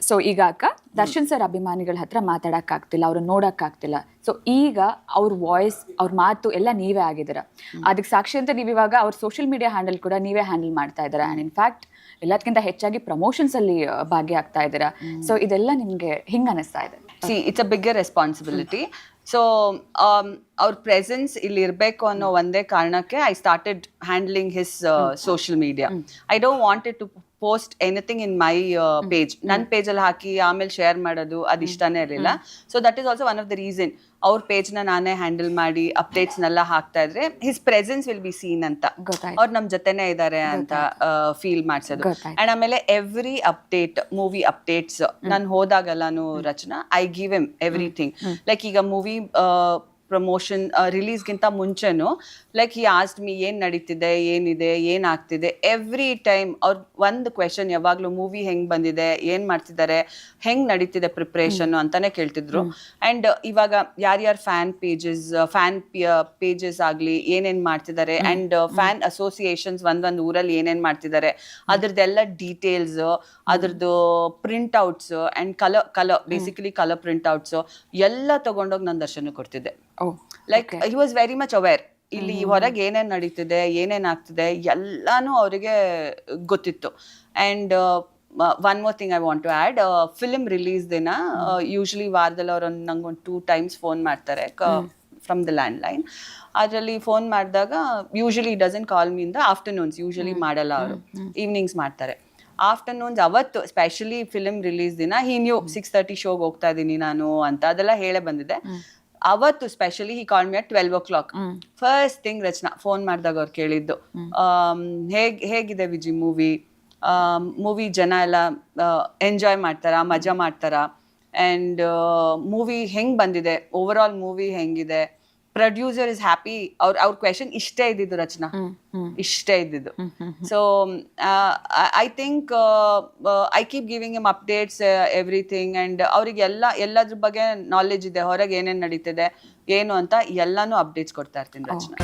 So ಈಗ ಅಕ್ಕ Darshan sir ಅಭಿಮಾನಿಗಳ ಹತ್ರ ಮಾತಾಡಕ್ಕಾಗ್ತಿಲ್ಲ, ಅವ್ರನ್ನ ನೋಡಕ್ಕಾಗ್ತಿಲ್ಲ. ಸೊ ಈಗ ಅವ್ರ ವಾಯ್ಸ್, ಅವ್ರ ಮಾತು ಎಲ್ಲ ನೀವೇ ಆಗಿದ್ದೀರ. ಅದಕ್ಕೆ ಸಾಕ್ಷಿ ಅಂತ ನೀವು ಇವಾಗ ಅವ್ರ ಸೋಷಿಯಲ್ ಮೀಡಿಯಾ ಹ್ಯಾಂಡಲ್ ಕೂಡ ನೀವೇ ಹ್ಯಾಂಡಲ್ ಮಾಡ್ತಾ ಇದ್ದೀರಾ. ಆ್ಯಂಡ್ ಇನ್ಫ್ಯಾಕ್ಟ್ ಎಲ್ಲದಕ್ಕಿಂತ ಹೆಚ್ಚಾಗಿ ಪ್ರಮೋಷನ್ಸ್ ಅಲ್ಲಿ ಭಾಗಿಯಾಗ್ತಾ ಇದ್ದೀರಾ. ಸೊ ಇದೆಲ್ಲ ನಿಮ್ಗೆ ಹಿಂಗ ಅನಿಸ್ತಾ ಇದೆ? It's a bigger responsibility. So ಅವ್ರ ಪ್ರೆಸೆನ್ಸ್ ಇಲ್ಲಿ ಇರಬೇಕು ಅನ್ನೋ ಒಂದೇ ಕಾರಣಕ್ಕೆ I started handling his social media. I don't wanted to post anything in my page. ನನ್ನ ಪೇಜಲ್ಲಿ ಹಾಕಿ ಆಮೇಲೆ ಶೇರ್ ಮಾಡೋದು ಅದು ಇಷ್ಟನೇ ಇರಲಿಲ್ಲ. So that is also one of the reason ಅವ್ರ ಪೇಜ್ನ ನಾನೇ ಹ್ಯಾಂಡಲ್ ಮಾಡಿ ಅಪ್ಡೇಟ್ಸ್ನೆಲ್ಲ ಹಾಕ್ತಾ ಇದ್ರೆ his presence will be seen ಅಂತ, ಅವ್ರು ನಮ್ಮ ಜೊತೆನೇ ಇದ್ದಾರೆ ಅಂತ ಫೀಲ್ ಮಾಡ್ಸೋದು. ಅಂಡ್ ಆಮೇಲೆ ಎವ್ರಿ ಅಪ್ಡೇಟ್, ಮೂವಿ ಅಪ್ಡೇಟ್ಸ್ ನಾನು ಹೋದಾಗೆಲ್ಲಾನು ರಚನಾ I give M everything. Like ಈಗ ಮೂವಿ ಪ್ರಮೋಷನ್ ರಿಲೀಸ್ಗಿಂತ ಮುಂಚೆನೂ ಲೈಕ್ ಹಿ ಆಸ್ಡ್ ಮೀ ಏನು ನಡೀತಿದೆ, ಏನಿದೆ, ಏನಾಗ್ತಿದೆ. ಎವ್ರಿ ಟೈಮ್ ಅವ್ರ ಒಂದು ಕ್ವೆಶನ್ ಯಾವಾಗಲೂ ಮೂವಿ ಹೆಂಗೆ ಬಂದಿದೆ, ಏನು ಮಾಡ್ತಿದ್ದಾರೆ, ಹೆಂಗೆ ನಡೀತಿದೆ ಪ್ರಿಪ್ರೇಷನ್ನು ಅಂತಾನೆ ಕೇಳ್ತಿದ್ರು. ಆ್ಯಂಡ್ ಇವಾಗ ಯಾರ್ಯಾರು ಫ್ಯಾನ್ ಪೇಜಸ್ ಆಗಲಿ ಏನೇನು ಮಾಡ್ತಿದ್ದಾರೆ, ಆ್ಯಂಡ್ ಫ್ಯಾನ್ ಅಸೋಸಿಯೇಷನ್ಸ್ ಒಂದೊಂದು ಊರಲ್ಲಿ ಏನೇನು ಮಾಡ್ತಿದ್ದಾರೆ ಅದ್ರದ್ದೆಲ್ಲ ಡೀಟೇಲ್ಸ್, ಅದ್ರದ್ದು printouts and colour basically colour printouts ಎಲ್ಲ ತೊಗೊಂಡೋಗಿ ನಾನು ದರ್ಶನ ಕೊಡ್ತಿದ್ದೆ. Like he was very much aware. ಇಲ್ಲಿ ಹೊರಗೆ ಏನೇನು ನಡೀತಿದೆ, ಏನೇನು ಆಗ್ತಿದೆ ಎಲ್ಲಾನು ಅವರಿಗೆ ಗೊತ್ತಿತ್ತು. And one more thing I want to add, film release ದಿನ ಯೂಶ್ವಲಿ ವಾರದಲ್ಲಿ ಅವ್ರು ನಂಗೊಂದು 2 times ಫೋನ್ ಮಾಡ್ತಾರೆ ಫ್ರಮ್ ದ ಲ್ಯಾಂಡ್ಲೈನ್. ಅದರಲ್ಲಿ ಫೋನ್ ಮಾಡಿದಾಗ usually doesn't call me in the afternoons, usually ಮಾಡಲ್ಲ ಅವರು, ಈವ್ನಿಂಗ್ಸ್ ಮಾಡ್ತಾರೆ. ಆಫ್ಟರ್ನೂನ್ಸ್ ಅವತ್ತು ಸ್ಪೆಷಲಿ ಫಿಲ್ಮ್ ರಿಲೀಸ್ ದಿನ ಹಿ ನ್ಯೂ 6:30 ಶೋಗೆ ಹೋಗ್ತಾ ಇದ್ದೀನಿ ನಾನು ಅಂತ ಅದೆಲ್ಲ ಹೇಳೇ ಬಂದಿದೆ. ಅವತ್ತು specially he call me at 12 o'clock. First thing Rachana phone ಮಾಡಿದಾಗ ಅವ್ರು ಕೇಳಿದ್ದು, ಹೇಗಿದೆ ವಿಜಿ ಮೂವಿ ಜನ ಎಲ್ಲ ಎಂಜಾಯ್ ಮಾಡ್ತಾರಾ, ಮಜಾ ಮಾಡ್ತಾರಾ, ಆ್ಯಂಡ್ ಮೂವಿ ಹೆಂಗೆ ಬಂದಿದೆ, ಓವರ್ ಆಲ್ ಮೂವಿ ಹೆಂಗಿದೆ, ಪ್ರೊಡ್ಯೂಸರ್ ಇಸ್ ಹ್ಯಾಪಿ. ಅವ್ರ ಕ್ವೆಶನ್ ಇಷ್ಟೇ ಇದ್ದಿದ್ದು ರಚನಾ, ಇಷ್ಟೇ ಇದ್ದಿದ್ದು. So I think I keep giving him updates everything. And ಅವ್ರಿಗೆ ಎಲ್ಲದ್ರ ಬಗ್ಗೆ ನಾಲೆಜ್ ಇದೆ, ಹೊರಗೆ ಏನೇನು ನಡೀತಿದೆ ಏನು ಅಂತ ಎಲ್ಲಾನು ಅಪ್ಡೇಟ್ಸ್ ಕೊಡ್ತಾ ಇರ್ತೀನಿ ರಚನಾ.